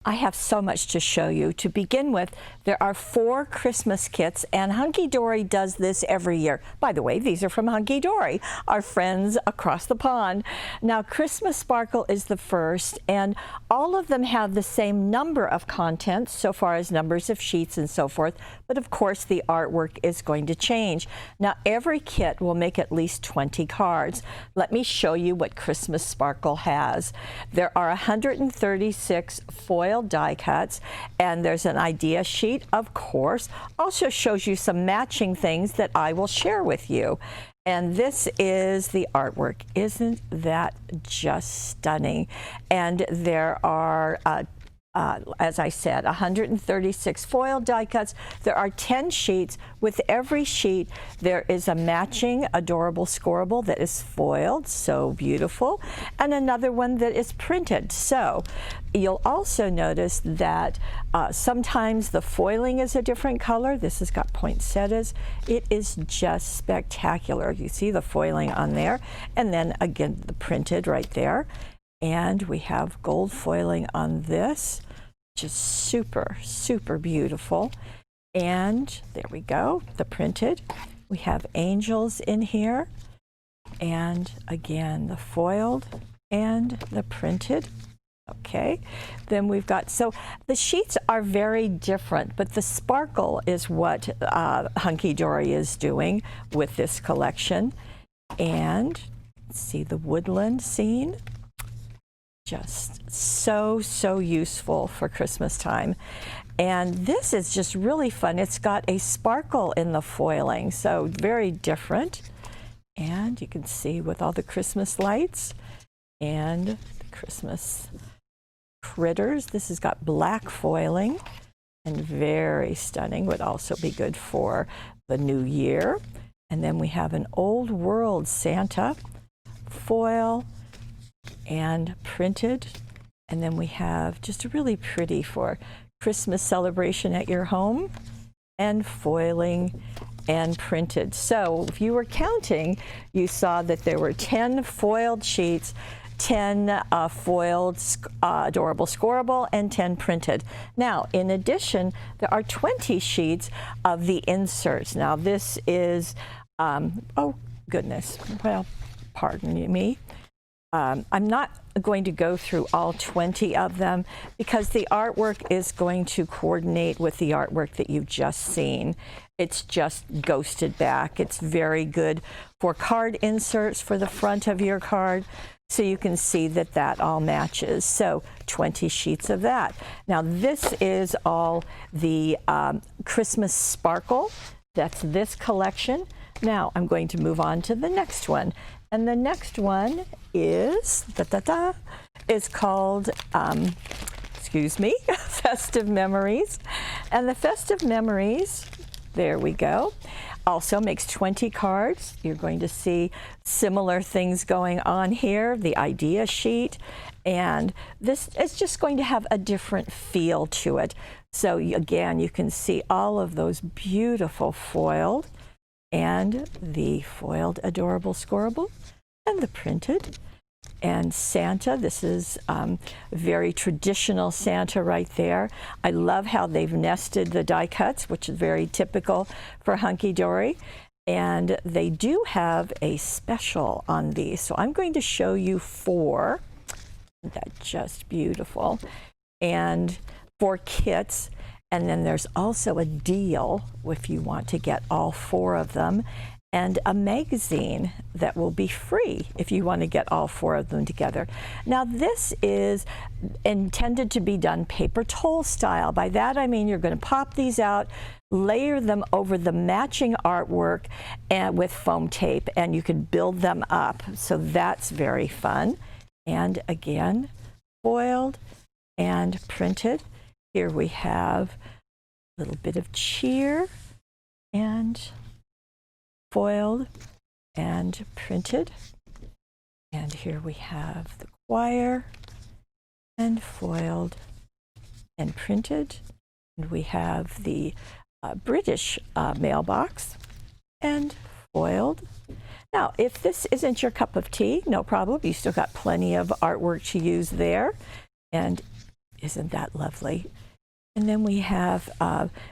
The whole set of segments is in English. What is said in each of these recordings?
I have so much to show you. To begin with, there are 4 Christmas kits, and Hunkydory does this every year. By the way, these are from Hunkydory, our friends across the pond. Now, Christmas Sparkle is the first, and all of them have the same number of contents, so far as numbers of sheets and so forth, but of course the artwork is going to change. Now, every kit will make at least 20 cards. Let me show you what Christmas Sparkle has. There are 136 foil die cuts, and there's an idea sheet, of course. Also shows you some matching things that I will share with you. And this is the artwork. Isn't that just stunning? And there are as I said, 136 foil die cuts. There are 10 sheets. With every sheet, there is a matching adorable scoreable that is foiled, so beautiful, and another one that is printed. So you'll also notice that sometimes the foiling is a different color. This has got poinsettias. It is just spectacular. You see the foiling on there, and then again the printed right there. And we have gold foiling on this, just super, super beautiful. And there we go, the printed. We have angels in here. And again, the foiled and the printed. Okay, then we've got, so the sheets are very different, but the sparkle is what Hunkydory is doing with this collection. And see the woodland scene. Just so useful for Christmas time. And this is just really fun. It's got a sparkle in the foiling, so very different. And you can see with all the Christmas lights and the Christmas critters. This has got black foiling and very stunning. Would also be good for the new year. And then we have an old world Santa foil and printed, and then we have just a really pretty for Christmas celebration at your home, and foiling and printed. So if you were counting, you saw that there were 10 foiled sheets, 10 foiled adorable scoreable, and 10 printed. Now, in addition, there are 20 sheets of the inserts. Now, this is, oh goodness, well, pardon me. I'm not going to go through all 20 of them because the artwork is going to coordinate with the artwork that you've just seen. It's just ghosted back. It's very good for card inserts for the front of your card, so you can see that that all matches. So 20 sheets of that. Now this is all the Christmas Sparkle. That's this collection. Now I'm going to move on to the next one. And the next one is, is called, excuse me, Festive Memories. And the Festive Memories, there we go, also makes 20 cards. You're going to see similar things going on here, the idea sheet. And this is just going to have a different feel to it. So again, you can see all of those beautiful foiled, and the foiled adorable scoreable, and the printed, and Santa. This is very traditional Santa right there. I love how they've nested the die cuts, which is very typical for Hunkydory. And they do have a special on these. So I'm going to show you 4. That's just beautiful. And 4 kits. And then there's also a deal if you want to get all 4 of them, and a magazine that will be free if you want to get all 4 of them together. Now this is intended to be done paper towel style. By that I mean you're going to pop these out, layer them over the matching artwork and with foam tape, and you can build them up. So that's very fun. And again, foiled and printed. Here we have a little bit of cheer, and foiled and printed. And here we have the choir, and foiled and printed. And we have the British mailbox, and foiled. Now, if this isn't your cup of tea, no problem. You still got plenty of artwork to use there. And Isn't that lovely? And then we have,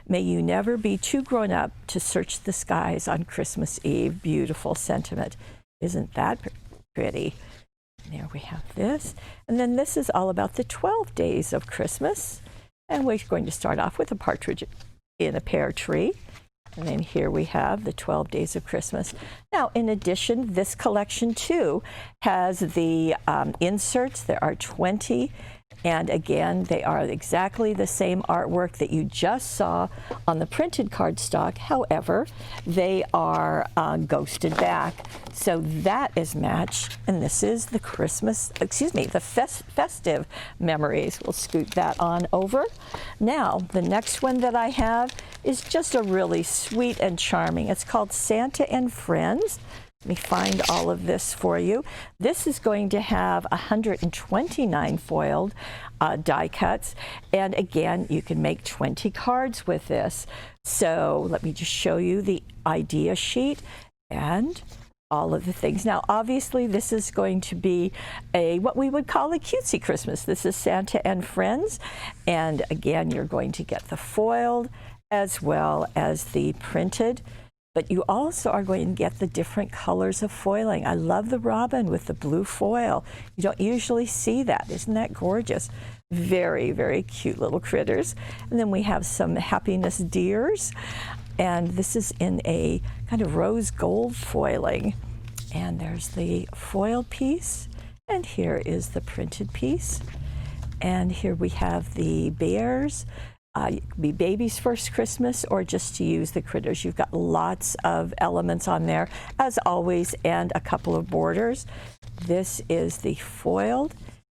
may you never be too grown up to search the skies on Christmas Eve. Beautiful sentiment. Isn't that pretty? And there we have this. And then this is all about the 12 days of Christmas. And we're going to start off with a partridge in a pear tree. And then here we have the 12 days of Christmas. Now, in addition, this collection too has the inserts. There are 20. And again, they are exactly the same artwork that you just saw on the printed cardstock. However, they are ghosted back. So that is matched. And this is the the festive memories. We'll scoot that on over. Now, the next one that I have is just a really sweet and charming. It's called Santa and Friends. Let me find all of this for you. This is going to have 129 foiled die cuts. And again, you can make 20 cards with this. So let me just show you the idea sheet and all of the things. Now, obviously, this is going to be what we would call a cutesy Christmas. This is Santa and Friends. And again, you're going to get the foiled as well as the printed. But you also are going to get the different colors of foiling. I love the robin with the blue foil. You don't usually see that. Isn't that gorgeous? Very, very cute little critters. And then we have some happiness deers. And this is in a kind of rose gold foiling. And there's the foiled piece. And here is the printed piece. And here we have the bears. It could be baby's first Christmas or just to use the critters. You've got lots of elements on there, as always, and a couple of borders. This is the foiled,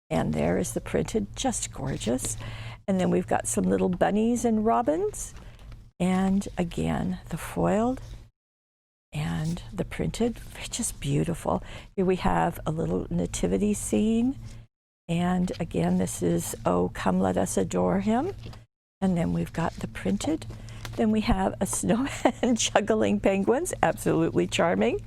and there is the printed, just gorgeous. And then we've got some little bunnies and robins. And again, the foiled and the printed, just beautiful. Here we have a little nativity scene. And again, this is Oh, Come Let Us Adore Him. And then we've got the printed. Then we have a snowman juggling penguins, absolutely charming.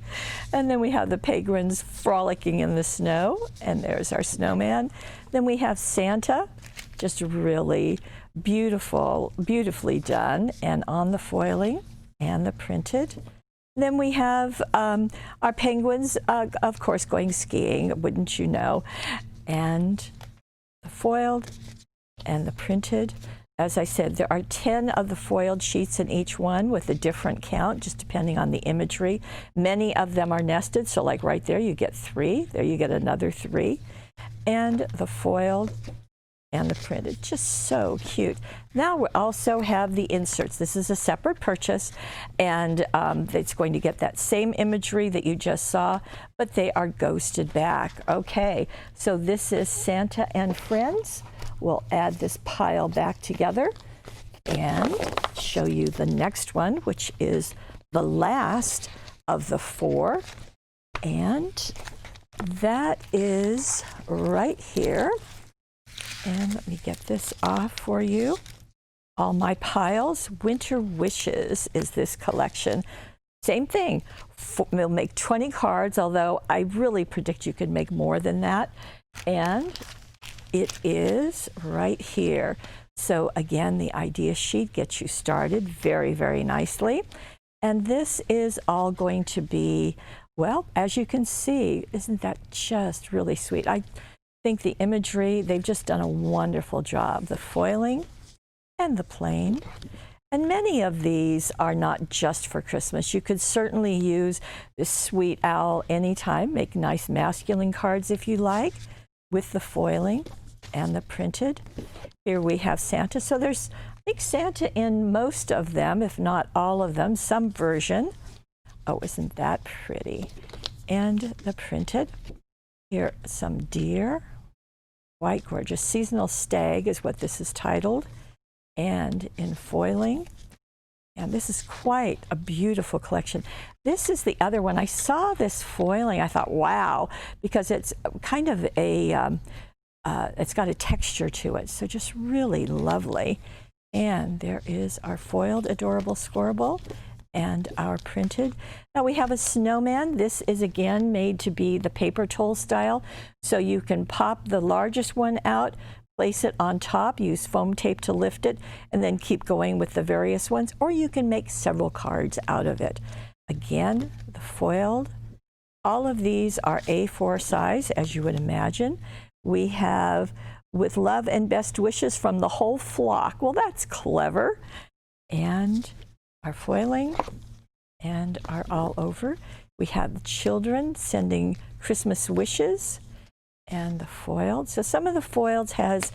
And then we have the penguins frolicking in the snow, and there's our snowman. Then we have Santa, just really beautifully done, and on the foiling and the printed. Then we have our penguins, of course, going skiing, wouldn't you know? And the foiled and the printed. As I said, there are 10 of the foiled sheets in each one with a different count, just depending on the imagery. Many of them are nested, so like right there, you get 3. There you get another 3. And the foiled and the printed, just so cute. Now we also have the inserts. This is a separate purchase, and it's going to get that same imagery that you just saw, but they are ghosted back. Okay, so this is Santa and Friends. We'll add this pile back together and show you the next one, which is the last of the 4. And that is right here. And let me get this off for you. All My Piles. Winter Wishes is this collection. Same thing. We'll make 20 cards, although I really predict you could make more than that. And it is right here. So again, the idea sheet gets you started very, very nicely. And this is all going to be, well, as you can see, isn't that just really sweet? I think the imagery, they've just done a wonderful job. The foiling and the plain. And many of these are not just for Christmas. You could certainly use this sweet owl anytime. Make nice masculine cards if you like, with the foiling and the printed. Here we have Santa. So there's, I think, Santa in most of them, if not all of them, some version. Oh, isn't that pretty? And the printed. Here, some deer. Quite gorgeous. Seasonal Stag is what this is titled. And in foiling. And this is quite a beautiful collection. This is the other one. I saw this foiling. I thought, wow, because it's kind of a, it's got a texture to it. So just really lovely. And there is our foiled adorable scorable and our printed. Now we have a snowman. This is again made to be the paper toll style. So you can pop the largest one out, place it on top, use foam tape to lift it, and then keep going with the various ones, or you can make several cards out of it. Again, the foiled. All of these are A4 size, as you would imagine. We have with love and best wishes from the whole flock. Well, that's clever. And our foiling and are all over. We have children sending Christmas wishes and the foiled. So some of the foiled has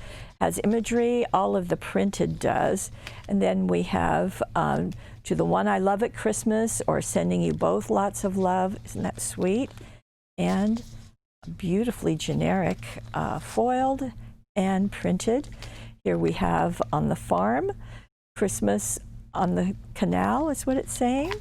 imagery, all of the printed does. And then we have to the one I love at Christmas, or sending you both lots of love. Isn't that sweet? And beautifully generic foiled and printed. Here we have on the farm, Christmas on the canal is what it's saying.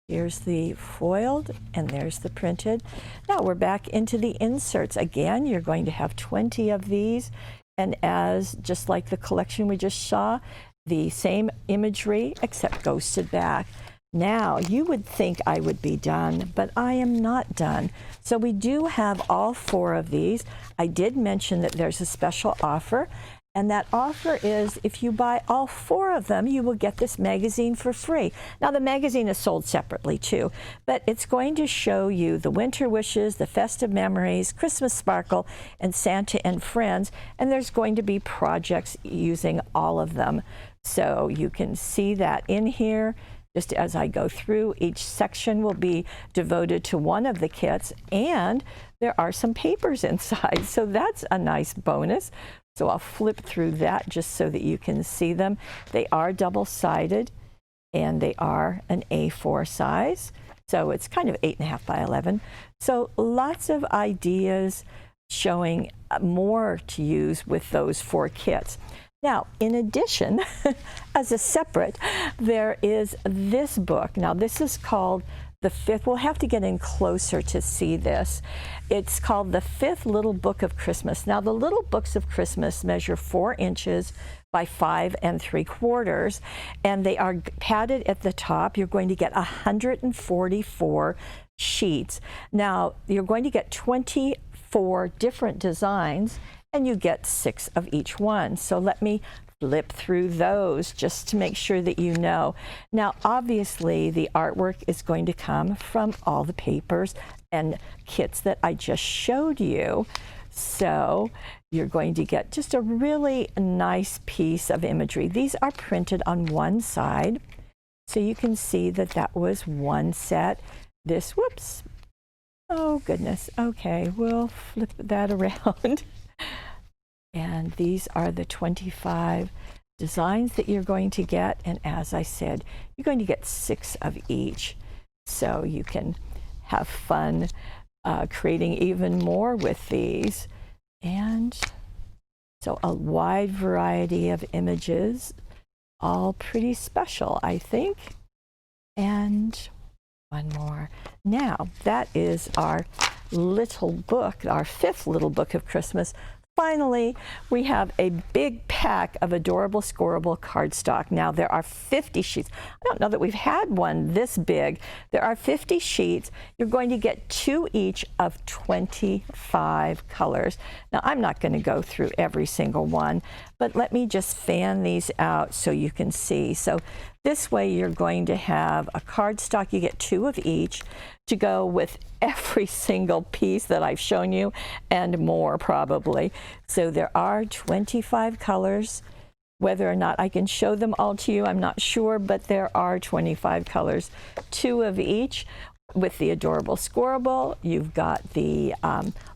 Here's the foiled, and there's the printed. Now we're back into the inserts. Again, you're going to have 20 of these, and as just like the collection we just saw, the same imagery except ghosted back. Now, you would think I would be done, but I am not done. So we do have all 4 of these. I did mention that there's a special offer, and that offer is if you buy all 4 of them, you will get this magazine for free. Now, the magazine is sold separately too, but it's going to show you the winter wishes, the festive memories, Christmas sparkle, and Santa and friends, and there's going to be projects using all of them. So you can see that in here. Just as I go through, each section will be devoted to one of the kits, and there are some papers inside, so that's a nice bonus. So I'll flip through that just so that you can see them. They are double-sided, and they are an A4 size, so it's kind of 8.5 by 11. So lots of ideas showing more to use with those 4 kits. Now, in addition, as a separate, there is this book. Now, this is called The Fifth. We'll have to get in closer to see this. It's called The Fifth Little Book of Christmas. Now, the little books of Christmas measure 4 inches by 5 3/4, and they are padded at the top. You're going to get 144 sheets. Now, you're going to get 24 different designs, and you get 6 of each one. So let me flip through those just to make sure that you know. Now, obviously, the artwork is going to come from all the papers and kits that I just showed you. So you're going to get just a really nice piece of imagery. These are printed on one side, so you can see that that was one set. This, whoops, oh goodness, okay, we'll flip that around. And these are the 25 designs that you're going to get. And as I said, you're going to get 6 of each. So you can have fun creating even more with these. And so a wide variety of images, all pretty special, I think. And one more. Now, that is our little book, our 5th little book of Christmas. Finally, we have a big pack of adorable scoreable cardstock. Now, there are 50 sheets. I don't know that we've had one this big. There are 50 sheets. You're going to get 2 each of 25 colors. Now, I'm not going to go through every single one, but let me just fan these out so you can see. So this way, you're going to have a cardstock. You get 2 of each to go with every single piece that I've shown you, and more probably. So there are 25 colors. Whether or not I can show them all to you, I'm not sure, but there are 25 colors, 2 of each. With the adorable scoreable, you've got the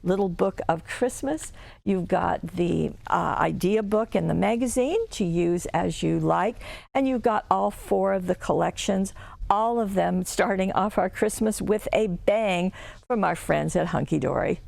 little book of Christmas, you've got the idea book and the magazine to use as you like, and you've got all 4 of the collections, all of them starting off our Christmas with a bang from our friends at Hunkydory.